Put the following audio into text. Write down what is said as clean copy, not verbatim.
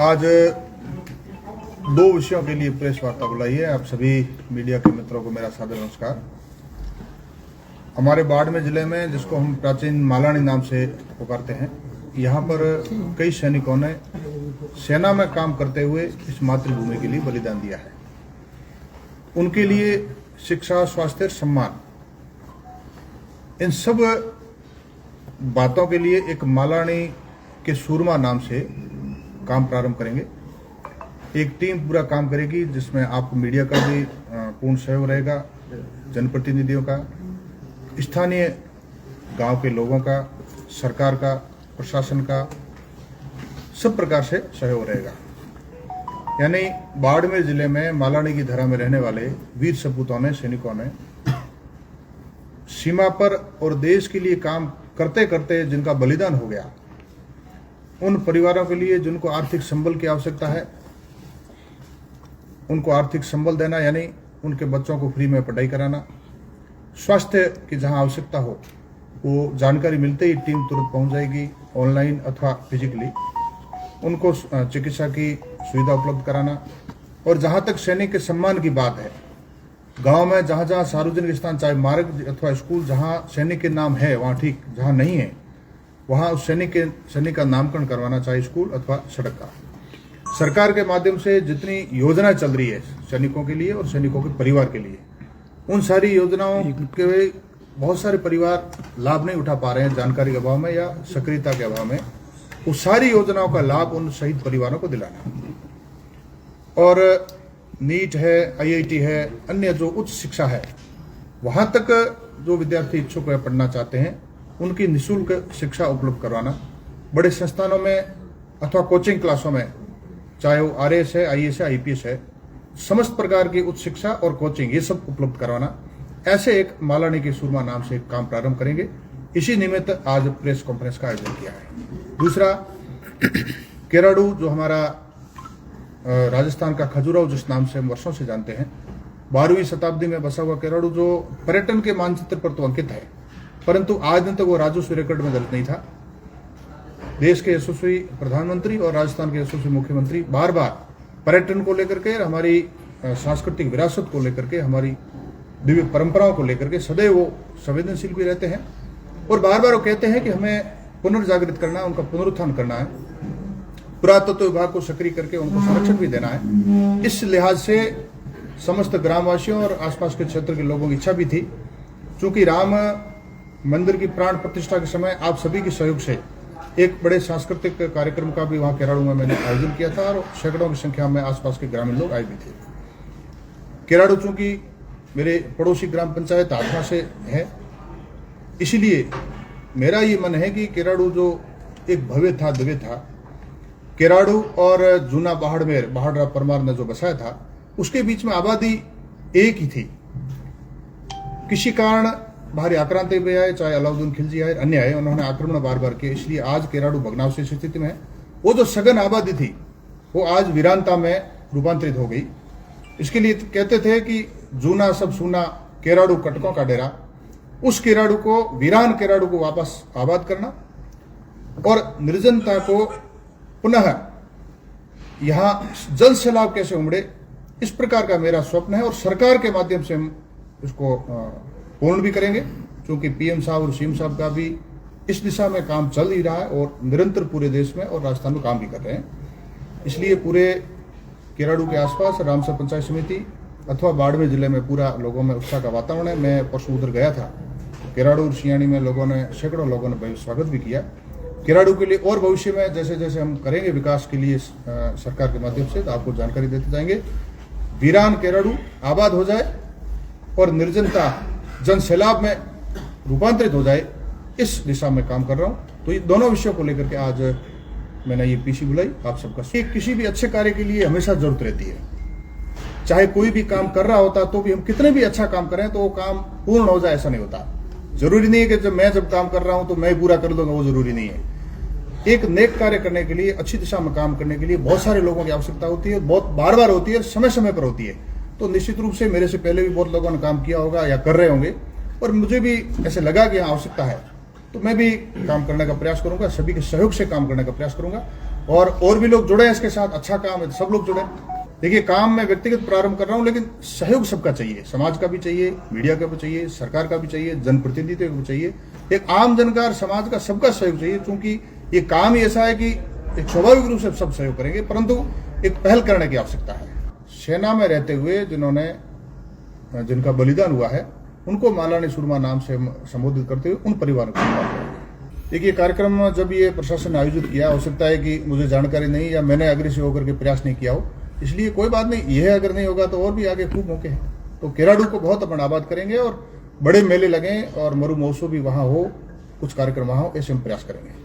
आज दो विषयों के लिए प्रेस वार्ता बुलाई है। आप सभी मीडिया के मित्रों को मेरा सादर नमस्कार। हमारे बाड़मेर जिले में, जिसको हम प्राचीन मालानी नाम से पुकारते हैं, यहाँ पर कई सैनिकों ने सेना में काम करते हुए इस मातृभूमि के लिए बलिदान दिया है। उनके लिए शिक्षा, स्वास्थ्य, सम्मान, इन सब बातों के लिए एक मालानी के सूरमा नाम से काम प्रारंभ करेंगे। एक टीम पूरा काम करेगी जिसमें आपको मीडिया का भी पूर्ण सहयोग रहेगा, जनप्रतिनिधियों का, स्थानीय गांव के लोगों का, सरकार का, प्रशासन का, सब प्रकार से सहयोग रहेगा। यानी बाड़मेर जिले में मालानी की धरा में रहने वाले वीर सपूतों ने, सैनिकों ने सीमा पर और देश के लिए काम करते करते जिनका बलिदान हो गया, उन परिवारों के लिए जिनको आर्थिक संबल की आवश्यकता है, उनको आर्थिक संबल देना, यानी उनके बच्चों को फ्री में पढ़ाई कराना, स्वास्थ्य की जहां आवश्यकता हो वो जानकारी मिलते ही टीम तुरंत पहुंच जाएगी, ऑनलाइन अथवा फिजिकली उनको चिकित्सा की सुविधा उपलब्ध कराना। और जहां तक सैनिक के सम्मान की बात है, गांव में जहां जहां सार्वजनिक स्थान, चाहे मार्ग अथवा स्कूल, जहां सैनिक के नाम है वहां ठीक, जहां नहीं है वहां उस सैनिक का नामकरण करवाना, चाहे स्कूल अथवा सड़क का। सरकार के माध्यम से जितनी योजना चल रही है सैनिकों के लिए और सैनिकों के परिवार के लिए, उन सारी योजनाओं के बहुत सारे परिवार लाभ नहीं उठा पा रहे हैं, जानकारी के अभाव में या सक्रियता के अभाव में। उस सारी योजनाओं का लाभ उन शहीद परिवारों को दिलाना। और नीट है, IIT है, अन्य जो उच्च शिक्षा है, वहां तक जो विद्यार्थी इच्छुक है, पढ़ना चाहते हैं, उनकी निःशुल्क शिक्षा उपलब्ध करवाना। बड़े संस्थानों में अथवा कोचिंग क्लासों में, चाहे वो RAS है, IAS है, IPS है, समस्त प्रकार की उच्च शिक्षा और कोचिंग ये सब उपलब्ध करवाना। ऐसे एक मालानी के सूरमा नाम से काम प्रारंभ करेंगे। इसी निमित्त आज प्रेस कॉन्फ्रेंस का आयोजन किया है। दूसरा, केराडू, जो हमारा राजस्थान का खजुराहो जिस नाम से हम वर्षों से जानते हैं, 12वीं शताब्दी में बसा हुआ केराडू, जो पर्यटन के मानचित्र पर तो अंकित है, परंतु आज दिन तक वो राजस्व रिकॉर्ड में दर्ज नहीं था। देश के यशस्वी प्रधानमंत्री और राजस्थान के यशस्वी मुख्यमंत्री बार बार पर्यटन को लेकर के, हमारी सांस्कृतिक विरासत को लेकर के, हमारी दिव्य परंपराओं को लेकर के सदैव वो संवेदनशील भी रहते हैं और बार बार वो कहते हैं कि हमें पुनर्जागृत करना है, उनका पुनरुत्थान करना है, पुरातत्व विभाग को सक्रिय करके उनको संरक्षण भी देना है। इस लिहाज से समस्त ग्रामवासियों और आसपास के क्षेत्र के लोगों की इच्छा भी थी। चूंकि राम मंदिर की प्राण प्रतिष्ठा के समय आप सभी के सहयोग से एक बड़े सांस्कृतिक कार्यक्रम का भी वहां केराडू में मैंने आयोजन किया था और सैकड़ों की संख्या में आसपास के ग्रामीण लोग आए भी थे। केराडू चूंकि मेरे पड़ोसी ग्राम पंचायत हाथमा से है, इसीलिए मेरा ये मन है कि केराडू जो एक भव्य था, दिव्य था, केराडू और जूना बाड़मेर, बाहडरा परमार ने जो बसाया था, उसके बीच में आबादी एक ही थी। किसी कारण बाहरी आक्रांति भी आए, चाहे अलाउद्दीन खिलजी आए, अन्य आए, उन्होंने आक्रमण बार बार किए, इसलिए आज केराडू भग्नावशेष स्थिति में है। वो जो सघन आबादी थी वो आज वीरानता में रूपांतरित हो गई। इसके लिए कहते थे कि जूना सब सूना, केराडू कटकों का डेरा। उस केराडू को, वीरान केराडू को वापस आबाद करना और निर्जनता को पुनः यहां जल सैलाब कैसे उमड़े, इस प्रकार का मेरा स्वप्न है और सरकार के माध्यम से हम इसको पूर्ण भी करेंगे। क्योंकि PM साहब और CM साहब का भी इस दिशा में काम चल ही रहा है और निरंतर पूरे देश में और राजस्थान में काम भी कर रहे हैं। इसलिए पूरे केराडू के आसपास रामसर पंचायत समिति अथवा बाड़मेर जिले में पूरा लोगों में उत्साह का वातावरण है। मैं परसों उधर गया था, केराडू और सियाणी में लोगों ने, सैकड़ों लोगों ने स्वागत भी किया। केराडू के लिए और भविष्य में जैसे जैसे हम करेंगे विकास के लिए सरकार के माध्यम से, तो आपको जानकारी देते जाएंगे। वीरान केराडू आबाद हो जाए और निर्जनता जन सैलाब में रूपांतरित हो जाए, इस दिशा में काम कर रहा हूं। तो ये दोनों विषयों को लेकर के आज मैंने ये PC बुलाई आप सबका। किसी भी अच्छे कार्य के लिए हमेशा जरूरत रहती है। चाहे कोई भी काम कर रहा होता तो भी हम कितने भी अच्छा काम करें तो वो काम पूर्ण हो जाए, ऐसा नहीं होता। जरूरी नहीं है कि जब काम कर रहा हूं तो मैं पूरा कर दूंगा, वो जरूरी नहीं है। एक नेक कार्य करने के लिए, अच्छी दिशा में काम करने के लिए बहुत सारे लोगों की आवश्यकता होती है, बहुत बार बार होती है, समय समय पर होती है। तो निश्चित रूप से मेरे से पहले भी बहुत लोगों ने काम किया होगा या कर रहे होंगे और मुझे भी ऐसे लगा कि यहाँ आवश्यकता है, तो मैं भी काम करने का प्रयास करूंगा, सभी के सहयोग से काम करने का प्रयास करूंगा। और भी लोग जुड़े हैं इसके साथ। अच्छा काम है, सब लोग जुड़े। देखिए, काम मैं व्यक्तिगत प्रारंभ कर रहा हूं, लेकिन सहयोग सबका चाहिए। समाज का भी चाहिए, मीडिया का भी चाहिए, सरकार का भी चाहिए, जनप्रतिनिधित्व का भी चाहिए, एक आम जन का, समाज का, सबका सहयोग चाहिए। क्योंकि ये काम ही ऐसा है कि एक स्वाभाविक रूप से सब सहयोग करेंगे, परंतु एक पहल करने की आवश्यकता है। सेना में रहते हुए जिनका बलिदान हुआ है, उनको मालानी सुरमा नाम से संबोधित करते हुए उन परिवारों को। देखिए, कार्यक्रम जब ये प्रशासन ने आयोजित किया, हो सकता है कि मुझे जानकारी नहीं या मैंने अग्रेसिव होकर के प्रयास नहीं किया हो, इसलिए कोई बात नहीं। यह अगर नहीं होगा तो और भी आगे खूब मौके हैं। तो केराडू को बहुत अपन आबाद करेंगे और बड़े मेले लगें और मरु महोत्सव भी वहाँ हो, कुछ कार्यक्रम वहाँ हो, ऐसे हम प्रयास करेंगे।